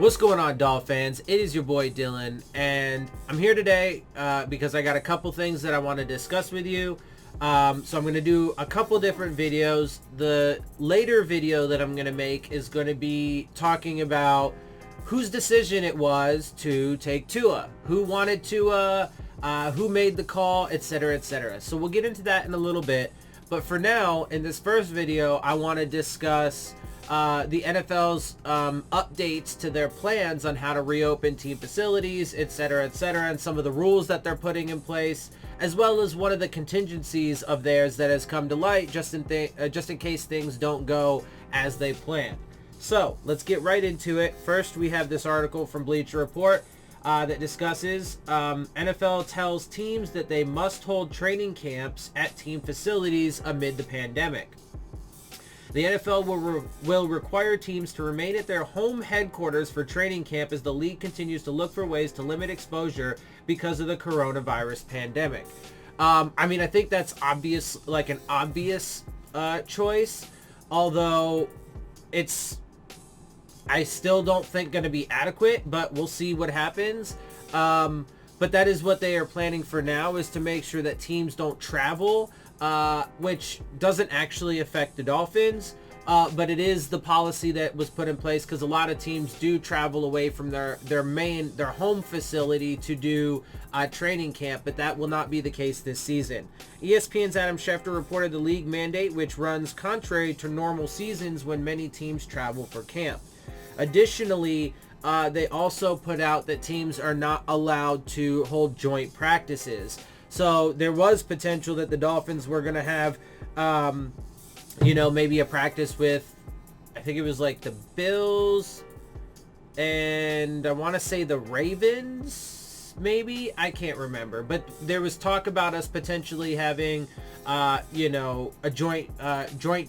What's going on, Dolphins? It is your boy Dillon, and I'm here today because I got a couple things that I want to discuss with you. So I'm going to do a couple different videos. The later video that I'm going to make is going to be talking about whose decision it was to take Tua, who wanted Tua, who made the call, etc., etc. So we'll get into that in a little bit. But for now, in this first video, I want to discuss the NFL's updates to their plans on how to reopen team facilities, etc., etc., and some of the rules that they're putting in place, as well as one of the contingencies of theirs that has come to light just in case things don't go as they plan. So let's get right into it. First, we have this article from Bleacher Report that discusses NFL tells teams that they must hold training camps at team facilities amid the pandemic. The NFL will require teams to remain at their home headquarters for training camp as the league continues to look for ways to limit exposure because of the coronavirus pandemic. I think that's obvious, like an obvious choice, although I still don't think going to be adequate, but we'll see what happens. But that is what they are planning for now, is to make sure that teams don't travel, which doesn't actually affect the Dolphins, but it is the policy that was put in place because a lot of teams do travel away from their home facility to do training camp, but that will not be the case this season. ESPN's Adam Schefter reported the league mandate, which runs contrary to normal seasons when many teams travel for camp. Additionally, they also put out that teams are not allowed to hold joint practices. So there was potential that the Dolphins were going to have, maybe a practice with, I think it was like the Bills and I want to say the Ravens, maybe. I can't remember. But there was talk about us potentially having, a joint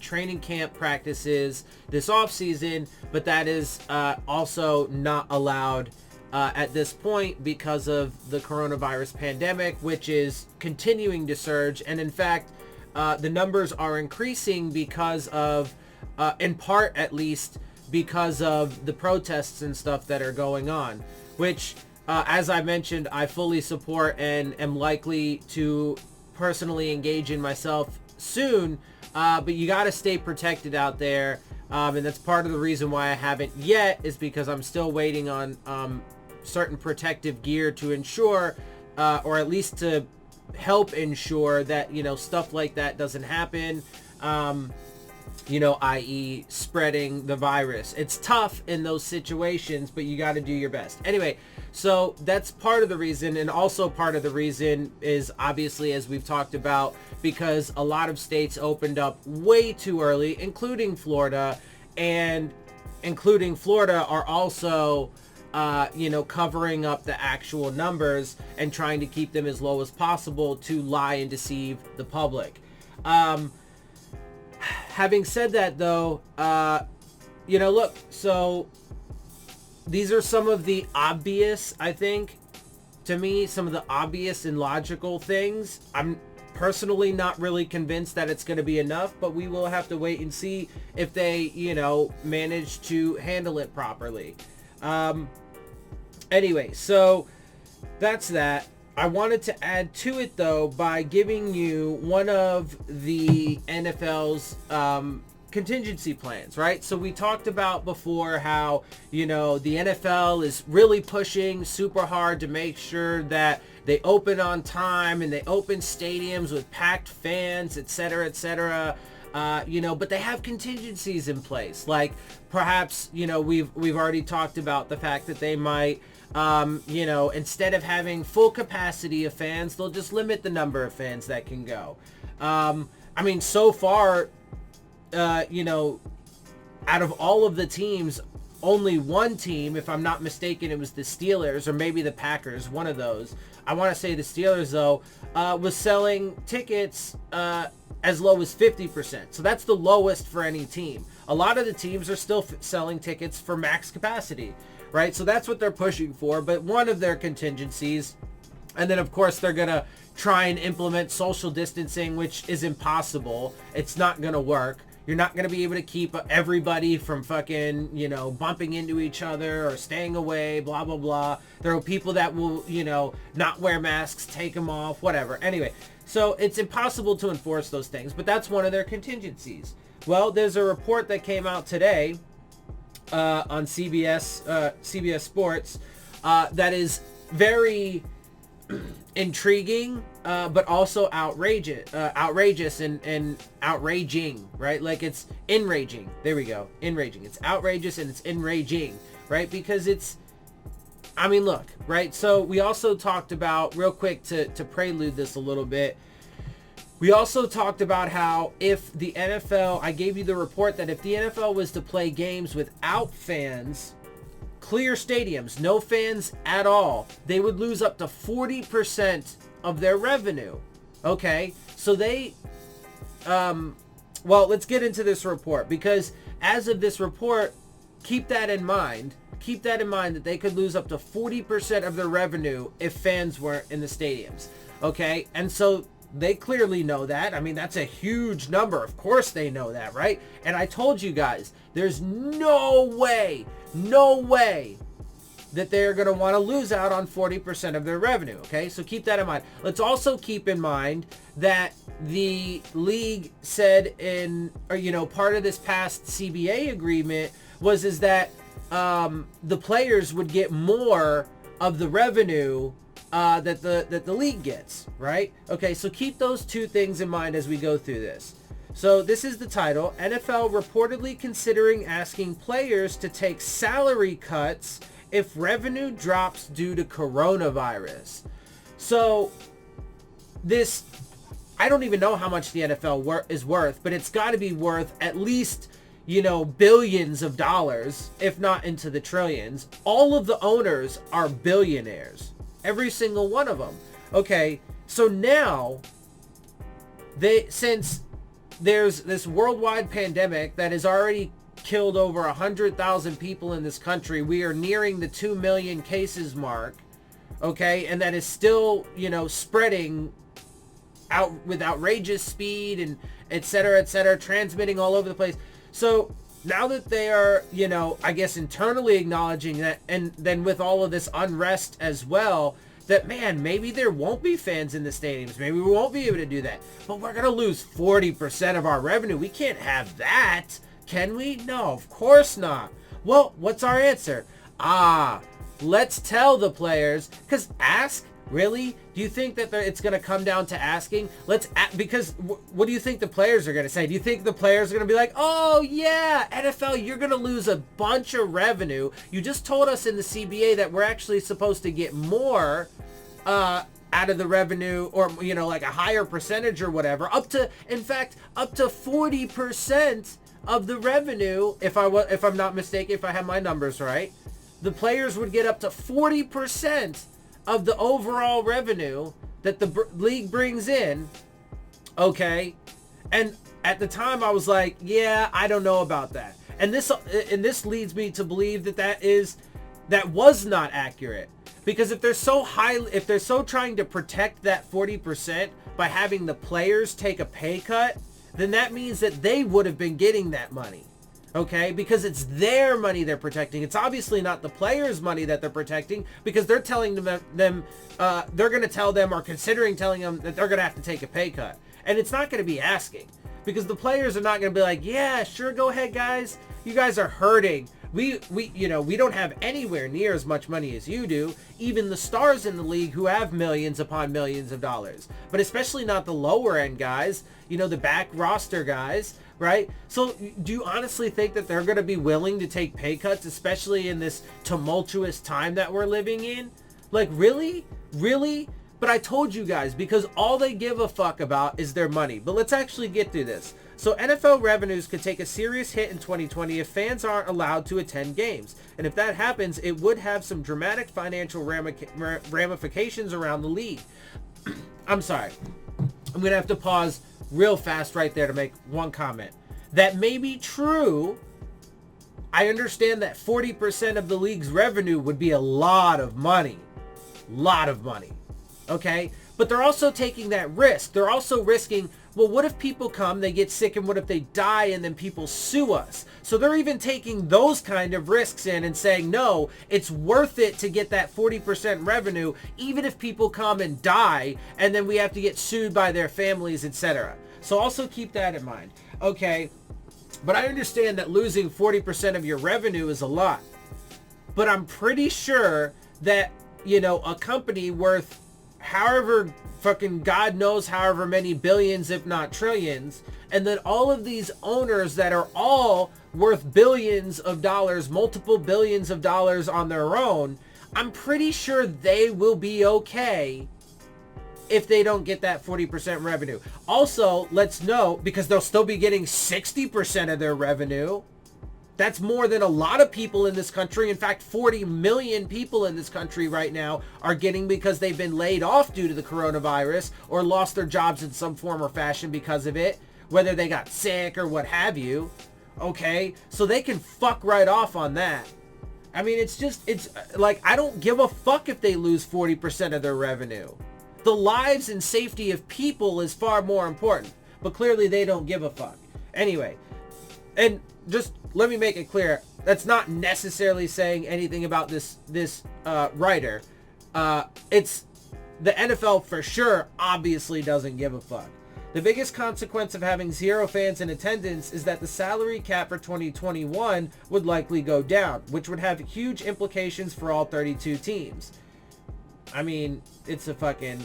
training camp practices this offseason, but that is also not allowed at this point because of the coronavirus pandemic, which is continuing to surge. And in fact, the numbers are increasing because of, in part at least, because of the protests and stuff that are going on, which, as I mentioned, I fully support and am likely to personally engage in myself soon. But you got to stay protected out there. And that's part of the reason why I haven't yet, is because I'm still waiting on certain protective gear to ensure, or at least to help ensure that, stuff like that doesn't happen, i.e. spreading the virus. It's tough in those situations, but you got to do your best. Anyway, so that's part of the reason, and also part of the reason is obviously, as we've talked about, because a lot of states opened up way too early, including Florida, and including Florida are also covering up the actual numbers and trying to keep them as low as possible to lie and deceive the public. Having said that, though, look, so these are some of the obvious, I think, to me, some of the obvious and logical things. I'm personally not really convinced that it's going to be enough, but we will have to wait and see if they, manage to handle it properly. Anyway, so that's that. I wanted to add to it, though, by giving you one of the NFL's contingency plans, right? So we talked about before how, the NFL is really pushing super hard to make sure that they open on time and they open stadiums with packed fans, etc., etc., but they have contingencies in place. Like perhaps, we've already talked about the fact that they might, instead of having full capacity of fans, they'll just limit the number of fans that can go. So far, out of all of the teams, only one team, if I'm not mistaken, it was the Steelers or maybe the Packers, one of those. I want to say the Steelers, though, was selling tickets as low as 50%. So that's the lowest for any team. A lot of the teams are still selling tickets for max capacity, right? So that's what they're pushing for. But one of their contingencies, and then of course they're going to try and implement social distancing, which is impossible. It's not going to work. You're not going to be able to keep everybody from fucking, you know, bumping into each other or staying away, blah, blah, blah. There are people that will, you know, not wear masks, take them off, whatever. Anyway, so it's impossible to enforce those things, but that's one of their contingencies. Well, there's a report that came out today on CBS Sports that is very intriguing, but also outrageous and outraging, right? Like, it's enraging. There we go. Enraging. It's outrageous and it's enraging, right? Because it's, I mean, look, right? So we also talked about, real quick to prelude this a little bit, we also talked about how if the NFL, I gave you the report that if the NFL was to play games without fans, clear stadiums, no fans at all, they would lose up to 40% of their revenue. Okay, so they, well, let's get into this report, because as of this report, keep that in mind that they could lose up to 40% of their revenue if fans weren't in the stadiums. Okay, and so they clearly know that. I mean, that's a huge number. Of course they know that, right? And I told you guys, there's no way that they're going to want to lose out on 40% of their revenue. Okay, so keep that in mind. Let's also keep in mind that the league said part of this past CBA agreement is that the players would get more of the revenue that the league gets, right? Okay, so keep those two things in mind as we go through this. So this is the title: NFL reportedly considering asking players to take salary cuts if revenue drops due to coronavirus. So this, I don't even know how much the NFL is worth, but it's got to be worth at least, you know, billions of dollars, if not into the trillions. All of the owners are billionaires. Every single one of them. Okay, so now, since there's this worldwide pandemic that has already killed over 100,000 people in this country, we are nearing the 2 million cases mark, okay, and that is still, you know, spreading out with outrageous speed and et cetera, transmitting all over the place. So now that they are, you know, I guess internally acknowledging that, and then with all of this unrest as well, that, man, maybe there won't be fans in the stadiums. Maybe we won't be able to do that. But we're going to lose 40% of our revenue. We can't have that. Can we? No, of course not. Well, what's our answer? Let's tell the players, because ask, really? Do you think that it's going to come down to asking? Because what do you think the players are going to say? Do you think the players are going to be like, oh yeah, NFL, you're going to lose a bunch of revenue. You just told us in the CBA that we're actually supposed to get more out of the revenue, or, you know, like a higher percentage or whatever, up to 40% of the revenue. If I'm not mistaken, if I have my numbers right, the players would get up to 40% of the overall revenue that the league brings in. Okay, and at the time I was like, yeah, I don't know about that, and this leads me to believe that was not accurate, because if they're so trying to protect that 40% by having the players take a pay cut, then that means that they would have been getting that money. Okay, because it's their money they're protecting. It's obviously not the players' money that they're protecting, because they're telling them they're going to tell them, or considering telling them, that they're going to have to take a pay cut. And it's not going to be asking, because the players are not going to be like, yeah, sure, go ahead, guys. You guys are hurting. We don't have anywhere near as much money as you do. Even the stars in the league who have millions upon millions of dollars, but especially not the lower end guys, you know, the back roster guys, right? So do you honestly think that they're going to be willing to take pay cuts, especially in this tumultuous time that we're living in? Like, really? But I told you guys, because all they give a fuck about is their money. But let's actually get through this. So NFL revenues could take a serious hit in 2020 if fans aren't allowed to attend games. And if that happens, it would have some dramatic financial ramifications around the league. I'm sorry. I'm going to have to pause real fast right there to make one comment. That may be true. I understand that 40% of the league's revenue would be a lot of money. Okay? But they're also taking that risk. They're also risking Well, what if people come, they get sick, and what if they die and then people sue us? So they're even taking those kind of risks in and saying, no, it's worth it to get that 40% revenue, even if people come and die and then we have to get sued by their families, etc. So also keep that in mind. Okay, but I understand that losing 40% of your revenue is a lot. But I'm pretty sure that, you know, a company worth however fucking God knows however many billions, if not trillions, and then all of these owners that are all worth billions of dollars, multiple billions of dollars on their own, I'm pretty sure they will be okay if they don't get that 40% revenue. Also, let's know, because they'll still be getting 60% of their revenue. That's more than a lot of people in this country. In fact, 40 million people in this country right now are getting because they've been laid off due to the coronavirus or lost their jobs in some form or fashion because of it, whether they got sick or what have you. Okay, so they can fuck right off on that. I mean, it's like, I don't give a fuck if they lose 40% of their revenue. The lives and safety of people is far more important, but clearly they don't give a fuck. Anyway, and just let me make it clear, that's not necessarily saying anything about this writer. It's the NFL for sure obviously doesn't give a fuck. The biggest consequence of having 0 fans in attendance is that the salary cap for 2021 would likely go down, which would have huge implications for all 32 teams. I mean, it's a fucking,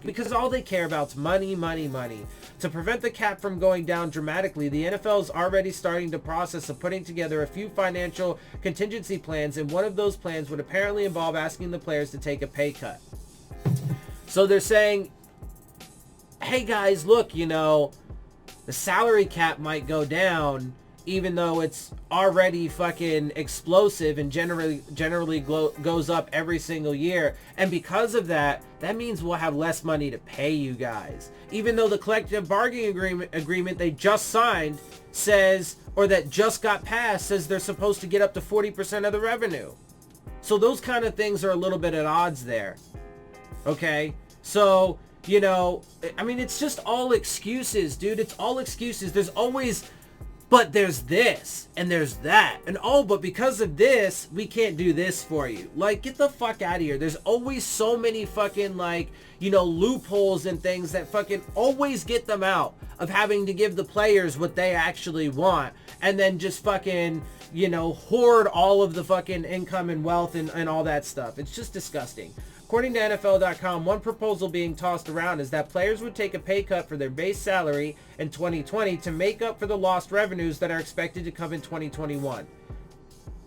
because all they care about is money, money, money. To prevent the cap from going down dramatically, the NFL is already starting the process of putting together a few financial contingency plans, and one of those plans would apparently involve asking the players to take a pay cut. So they're saying, hey guys, look, you know, the salary cap might go down, even though it's already fucking explosive and generally goes up every single year. And because of that, that means we'll have less money to pay you guys. Even though the collective bargaining agreement they just signed says, or that just got passed, says they're supposed to get up to 40% of the revenue. So those kind of things are a little bit at odds there. Okay? So, you know, I mean, it's just all excuses, dude. It's all excuses. There's always... but there's this, and there's that, and oh, but because of this, we can't do this for you. Like, get the fuck out of here. There's always so many fucking, like, you know, loopholes and things that fucking always get them out of having to give the players what they actually want, and then just fucking, you know, hoard all of the fucking income and wealth and all that stuff. It's just disgusting. According to NFL.com, one proposal being tossed around is that players would take a pay cut for their base salary in 2020 to make up for the lost revenues that are expected to come in 2021.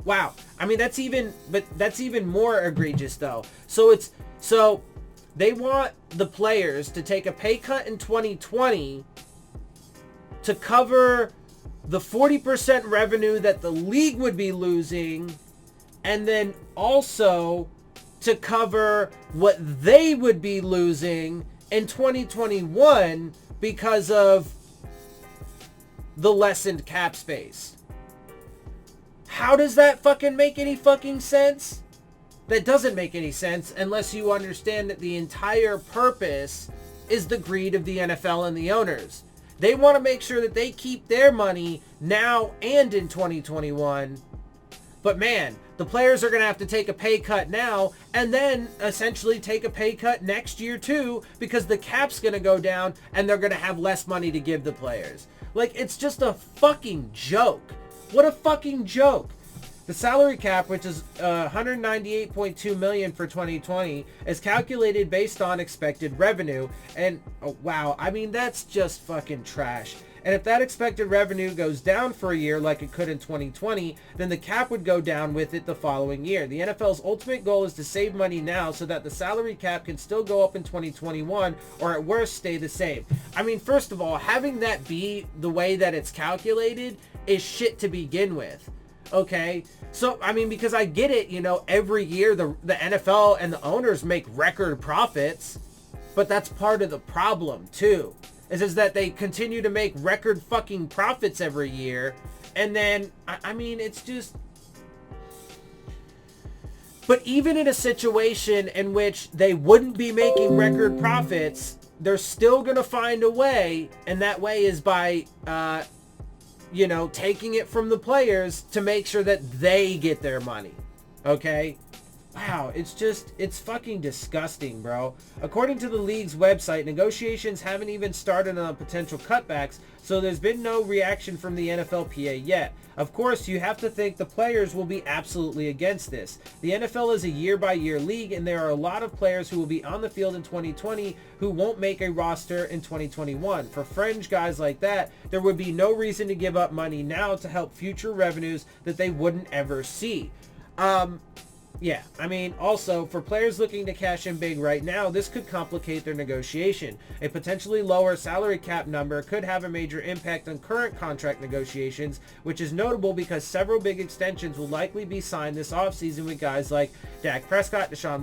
Wow. I mean, that's even more egregious though. So they want the players to take a pay cut in 2020 to cover the 40% revenue that the league would be losing, and then also to cover what they would be losing in 2021 because of the lessened cap space. How does that fucking make any fucking sense? That doesn't make any sense unless you understand that the entire purpose is the greed of the NFL and the owners. They want to make sure that they keep their money now and in 2021. But man, the players are going to have to take a pay cut now and then essentially take a pay cut next year too, because the cap's going to go down and they're going to have less money to give the players. Like, it's just a fucking joke. What a fucking joke. The salary cap, which is $198.2 million for 2020, is calculated based on expected revenue. And oh, wow, I mean, that's just fucking trash. And if that expected revenue goes down for a year like it could in 2020, then the cap would go down with it the following year. The NFL's ultimate goal is to save money now so that the salary cap can still go up in 2021, or at worst stay the same. I mean, first of all, having that be the way that it's calculated is shit to begin with. Okay, so I mean, because I get it, you know, every year the NFL and the owners make record profits, but that's part of the problem too. Is that they continue to make record fucking profits every year, and then I mean, it's just. But even in a situation in which they wouldn't be making record profits, they're still going to find a way, and that way is by, taking it from the players to make sure that they get their money. Okay? Wow, it's fucking disgusting, bro. According to the league's website, negotiations haven't even started on potential cutbacks, so there's been no reaction from the NFLPA yet. Of course, you have to think the players will be absolutely against this. The NFL is a year-by-year league, and there are a lot of players who will be on the field in 2020 who won't make a roster in 2021. For fringe guys like that, there would be no reason to give up money now to help future revenues that they wouldn't ever see. Yeah, I mean, also, for players looking to cash in big right now, this could complicate their negotiation. A potentially lower salary cap number could have a major impact on current contract negotiations, which is notable because several big extensions will likely be signed this offseason with guys like Dak Prescott, Deshaun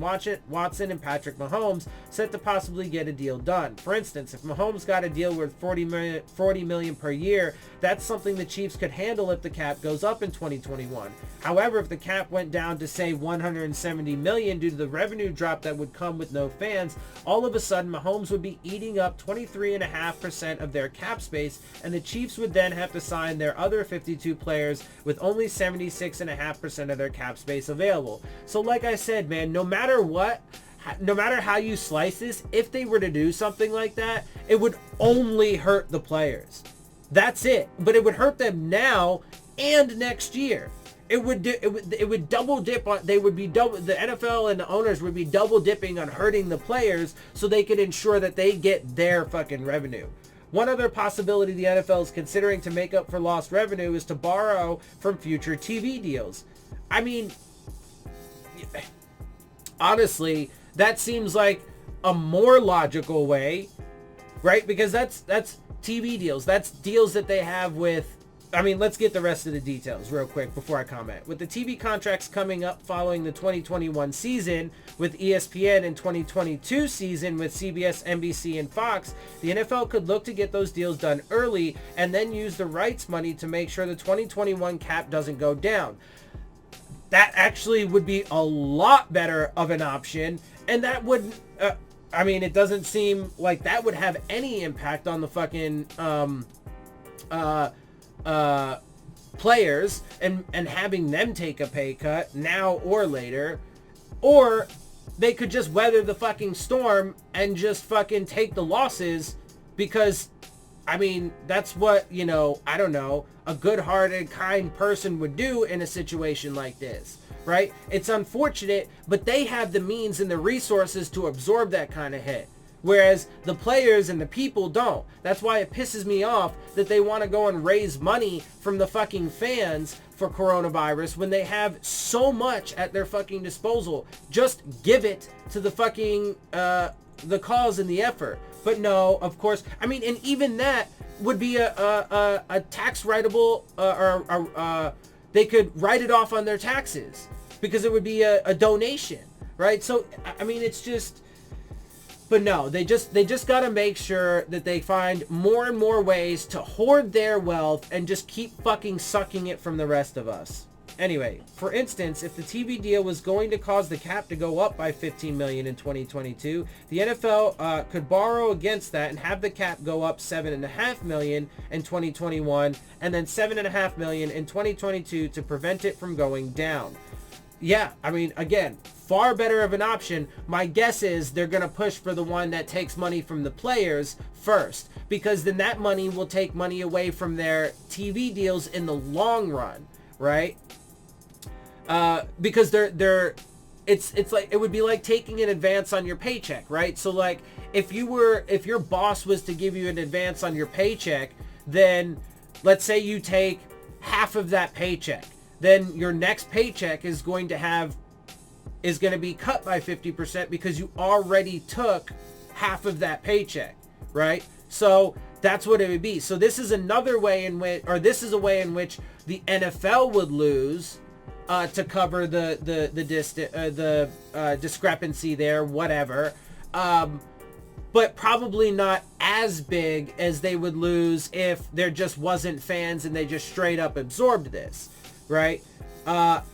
Watson, and Patrick Mahomes set to possibly get a deal done. For instance, if Mahomes got a deal worth $40 million per year, that's something the Chiefs could handle if the cap goes up in 2021. However, if the cap went down to, say, $170 million due to the revenue drop that would come with no fans, all of a sudden Mahomes would be eating up 23.5% of their cap space, and the Chiefs would then have to sign their other 52 players with only 76.5% of their cap space available. So like I said, man, no matter what, no matter how you slice this, if they were to do something like that, it would only hurt the players. That's it. But it would hurt them now and next year. It would double dip on, the NFL and the owners would be double dipping on hurting the players so they could ensure that they get their fucking revenue. One other possibility the NFL is considering to make up for lost revenue is to borrow from future TV deals. I mean, honestly, that seems like a more logical way, right? Because that's TV deals. That's deals that they have with, I mean, let's get the rest of the details real quick before I comment. With the TV contracts coming up following the 2021 season with ESPN and 2022 season with CBS, NBC, and Fox, the NFL could look to get those deals done early and then use the rights money to make sure the 2021 cap doesn't go down. That actually would be a lot better of an option, and that would, I mean, it doesn't seem like that would have any impact on the fucking, players and having them take a pay cut now or later, or they could just weather the fucking storm and just fucking take the losses, because I mean, that's what, I don't know, a good-hearted, kind person would do in a situation like this, right? It's unfortunate, but they have the means and the resources to absorb that kind of hit. Whereas the players and the people don't. That's why it pisses me off that they want to go and raise money from the fucking fans for coronavirus when they have so much at their fucking disposal. Just give it to the fucking, the cause and the effort. But no, of course, I mean, and even that would be a tax writable, they could write it off on their taxes because it would be a donation, right? So, I mean, it's just... But no, they just got to make sure that they find more and more ways to hoard their wealth and just keep fucking sucking it from the rest of us. Anyway, for instance, if the TV deal was going to cause the cap to go up by $15 million in 2022, the NFL could borrow against that and have the cap go up $7.5 million in 2021 and then $7.5 million in 2022 to prevent it from going down. Yeah, I mean, again, far better of an option. My guess is they're going to push for the one that takes money from the players first, because then that money will take money away from their TV deals in the long run, right? Because it's like, it would be like taking an advance on your paycheck, right? So like if your boss was to give you an advance on your paycheck, then let's say you take half of that paycheck. Then your next paycheck is going to be cut by 50% because you already took half of that paycheck, right? So that's what it would be. So this is another way in which, or this is a way in which the NFL would lose to cover the discrepancy there, whatever. But probably not as big as they would lose if there just wasn't fans and they just straight up absorbed this. Right?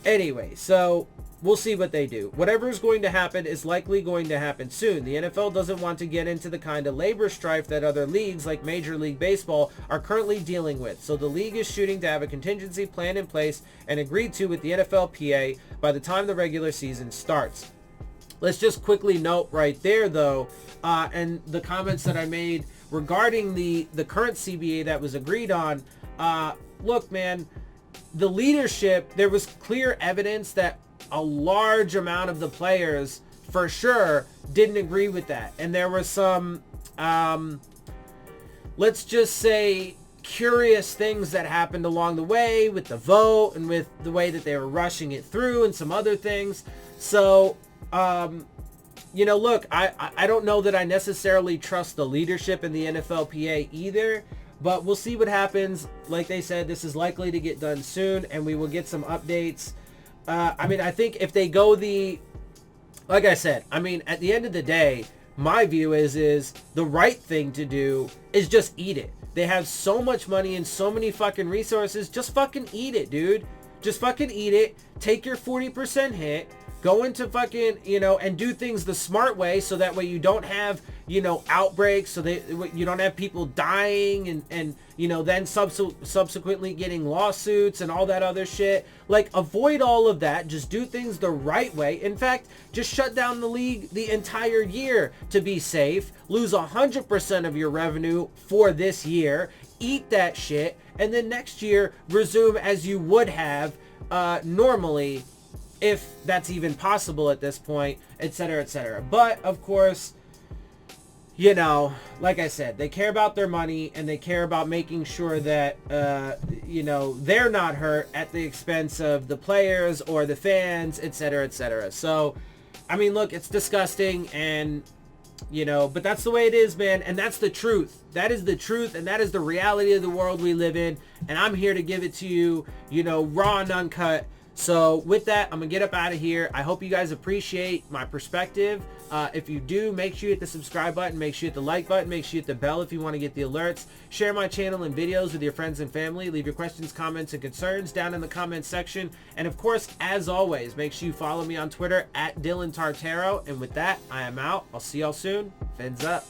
Anyway, so we'll see what they do. Whatever is going to happen is likely going to happen soon. The NFL doesn't want to get into the kind of labor strife that other leagues like Major League Baseball are currently dealing with. So the league is shooting to have a contingency plan in place and agreed to with the NFLPA by the time the regular season starts. Let's just quickly note right there, though, and the comments that I made regarding the current CBA that was agreed on. Look, man, the leadership, there was clear evidence that a large amount of the players for sure didn't agree with that. And there were some, let's just say, curious things that happened along the way with the vote and with the way that they were rushing it through and some other things. So, look, I don't know that I necessarily trust the leadership in the NFLPA either, but we'll see what happens. Like they said, this is likely to get done soon, and we will get some updates. I think if they go like I said, at the end of the day, my view is the right thing to do is just eat it. They have so much money and so many fucking resources. Just fucking eat it, dude. Just fucking eat it. Take your 40% hit. Go into fucking, and do things the smart way so that way you don't have, outbreaks, so you don't have people dying and then subsequently getting lawsuits and all that other shit. Like, avoid all of that. Just do things the right way. In fact, just shut down the league the entire year to be safe. Lose 100% of your revenue for this year. Eat that shit. And then next year, resume as you would have normally, if that's even possible at this point, etc., etc. But of course, like I said, they care about their money and they care about making sure that they're not hurt at the expense of the players or the fans, etc., etc. So look, it's disgusting, and but that's the way it is, man, and that's the truth. That is the truth, and that is the reality of the world we live in, and I'm here to give it to you, raw and uncut. So with that, I'm going to get up out of here. I hope you guys appreciate my perspective. If you do, make sure you hit the subscribe button. Make sure you hit the like button. Make sure you hit the bell if you want to get the alerts. Share my channel and videos with your friends and family. Leave your questions, comments, and concerns down in the comments section. And of course, as always, make sure you follow me on Twitter at Dillon Tartaro. And with that, I am out. I'll see y'all soon. Fins up.